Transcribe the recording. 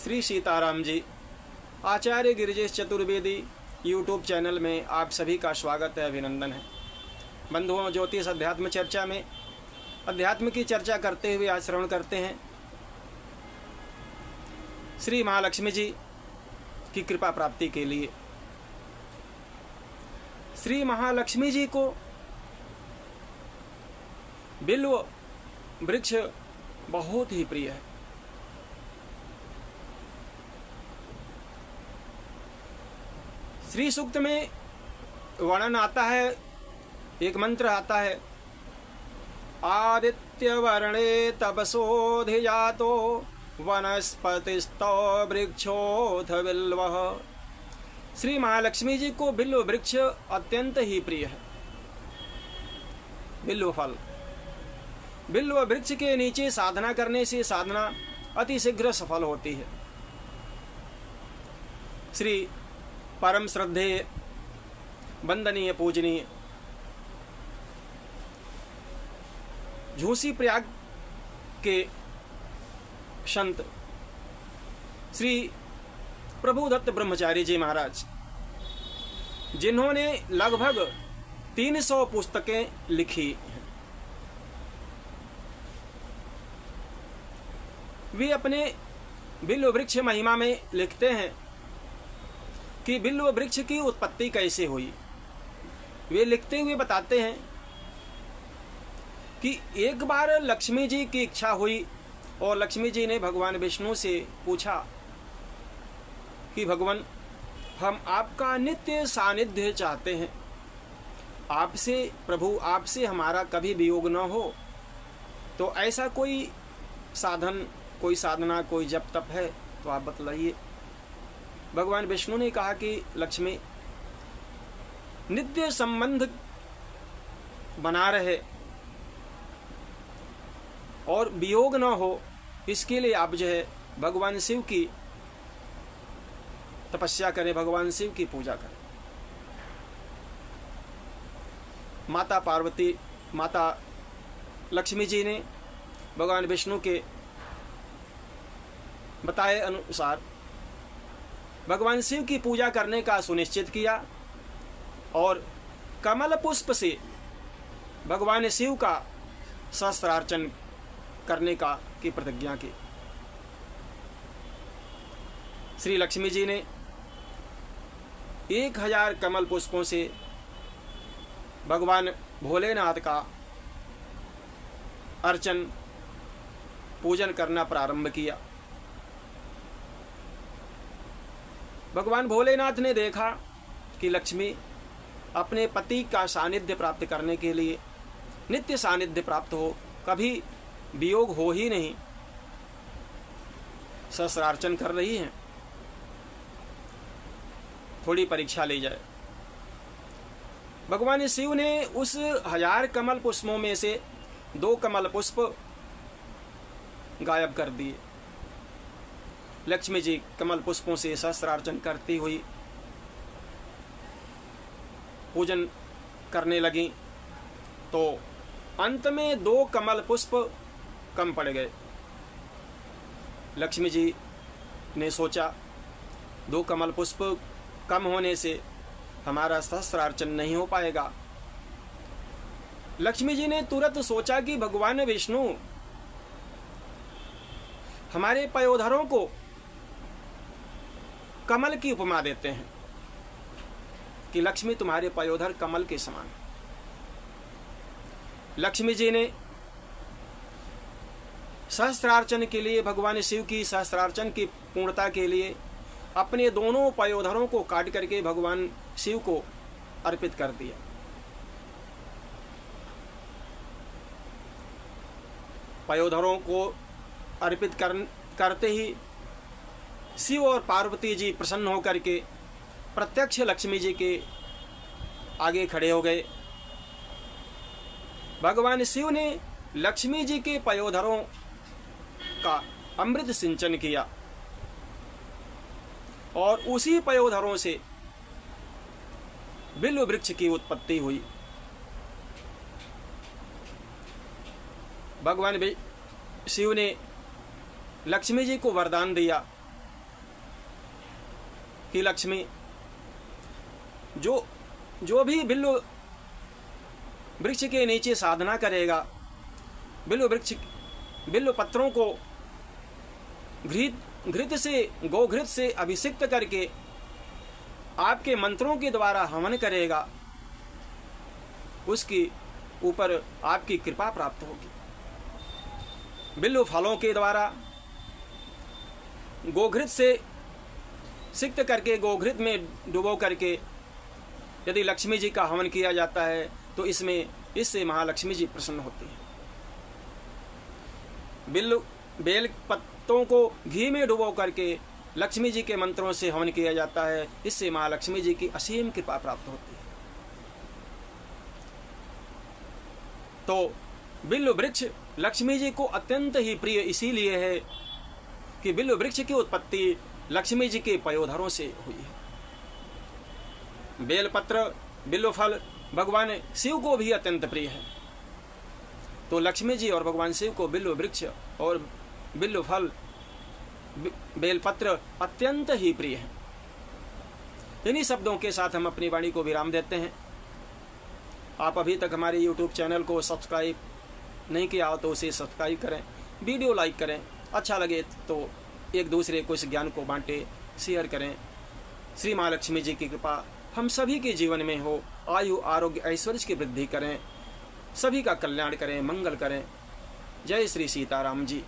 श्री सीताराम जी आचार्य Girijesh Chaturvedi YouTube channel में आप सभी का स्वागत है, अभिनंदन है। बंधुओं, ज्योतिष अध्यात्म चर्चा में अध्यात्म की चर्चा करते हुए आज श्रवण करते हैं श्री महालक्ष्मी जी की कृपा प्राप्ति के लिए। श्री महालक्ष्मी जी को बिल्व वृक्ष बहुत ही प्रिय है। श्री सूक्त में वर्णन आता है, एक मंत्र आता है, आदित्य वर्णे तपसोधिजातो वनस्पतिस्तो वृक्षोऽथ बिल्वः। श्री महालक्ष्मी जी को बिल्व वृक्ष अत्यंत ही प्रिय है। बिल्व फल, बिल्व वृक्ष के नीचे साधना करने से साधना अति शीघ्र सफल होती है। श्री परम श्रद्धेय वंदनीय पूजनीय झूसी प्रयाग के संत श्री प्रभुदत्त ब्रह्मचारी जी महाराज, जिन्होंने लगभग 300 पुस्तकें लिखी हैं, वे अपने बिल्व वृक्ष महिमा में लिखते हैं कि बिल्व वृक्ष की उत्पत्ति कैसे हुई। वे लिखते हुए बताते हैं कि एक बार लक्ष्मी जी की इच्छा हुई और लक्ष्मी जी ने भगवान विष्णु से पूछा कि भगवान, हम आपका नित्य सानिध्य चाहते हैं, आपसे प्रभु, आपसे हमारा कभी वियोग न हो, तो ऐसा कोई साधन, कोई साधना, कोई जप तप है तो आप बतलाइए। भगवान विष्णु ने कहा कि लक्ष्मी, नित्य संबंध बना रहे और वियोग न हो, इसके लिए आप जो है भगवान शिव की तपस्या करें, भगवान शिव की पूजा करें। माता पार्वती, माता लक्ष्मी जी ने भगवान विष्णु के बताए अनुसार भगवान शिव की पूजा करने का सुनिश्चित किया और कमल पुष्प से भगवान शिव का सहस्त्रार्चन करने का की प्रतिज्ञा की। श्री लक्ष्मी जी ने 1000 कमल पुष्पों से भगवान भोलेनाथ का अर्चन पूजन करना प्रारंभ किया। भगवान भोलेनाथ ने देखा कि लक्ष्मी अपने पति का सानिध्य प्राप्त करने के लिए, नित्य सानिध्य प्राप्त हो, कभी वियोग हो ही नहीं, सहस्रार्चन कर रही हैं, थोड़ी परीक्षा ली जाए। भगवान शिव ने उस 1000 कमल पुष्पों में से 2 कमल पुष्प गायब कर दिए। लक्ष्मी जी कमल पुष्पों से सहस्रार्चन करती हुई पूजन करने लगी, तो अंत में 2 कमल पुष्प कम पड़ गए। लक्ष्मी जी ने सोचा, 2 कमल पुष्प कम होने से हमारा सहस्रार्चन नहीं हो पाएगा। लक्ष्मी जी ने तुरंत सोचा कि भगवान विष्णु हमारे पयोधरों को कमल की उपमा देते हैं कि लक्ष्मी, तुम्हारे पयोधर कमल के समान। लक्ष्मी जी ने सहस्त्रार्चन के लिए, भगवान शिव की सहस्त्रार्चन की पूर्णता के लिए अपने दोनों पयोधरों को काट करके भगवान शिव को अर्पित कर दिया। पयोधरों को अर्पित करते ही शिव और पार्वती जी प्रसन्न होकर के प्रत्यक्ष लक्ष्मी जी के आगे खड़े हो गए। भगवान शिव ने लक्ष्मी जी के पयोधरों का अमृत सिंचन किया और उसी पयोधरों से बिल्व वृक्ष की उत्पत्ति हुई। भगवान शिव ने लक्ष्मी जी को वरदान दिया कि लक्ष्मी जो भी बिल्व वृक्ष के नीचे साधना करेगा, बिल्व पत्रों को गोघृत से अभिषिक्त करके आपके मंत्रों के द्वारा हवन करेगा, उसकी ऊपर आपकी कृपा प्राप्त होगी। बिल्व फलों के द्वारा गोघृत से सिक्त करके, गोघृत में डुबो करके यदि लक्ष्मी जी का हवन किया जाता है तो इससे महालक्ष्मी जी प्रसन्न होती हैं। बेल पत्तों को घी में डुबो करके लक्ष्मी जी के मंत्रों से हवन किया जाता है, इससे महालक्ष्मी जी की असीम कृपा प्राप्त होती है। तो बिल्व वृक्ष लक्ष्मी जी को अत्यंत ही प्रिय इसीलिए है कि बिल्व वृक्ष की उत्पत्ति लक्ष्मी जी के पयोधरों से हुई है। बेलपत्र, बिल्व फल भगवान शिव को भी अत्यंत प्रिय है। तो लक्ष्मी जी और भगवान शिव को बिल्व वृक्ष और बिल्व फल, बेलपत्र अत्यंत ही प्रिय है। इन्हीं शब्दों के साथ हम अपनी वाणी को विराम देते हैं। आप अभी तक हमारे YouTube चैनल को सब्सक्राइब नहीं किया हो तो उसे सब्सक्राइब करें, वीडियो लाइक करें, अच्छा लगे तो एक दूसरे को इस ज्ञान को बांटें, शेयर करें। श्री महालक्ष्मी जी की कृपा हम सभी के जीवन में हो, आयु आरोग्य ऐश्वर्य की वृद्धि करें, सभी का कल्याण करें, मंगल करें। जय श्री सीताराम जी।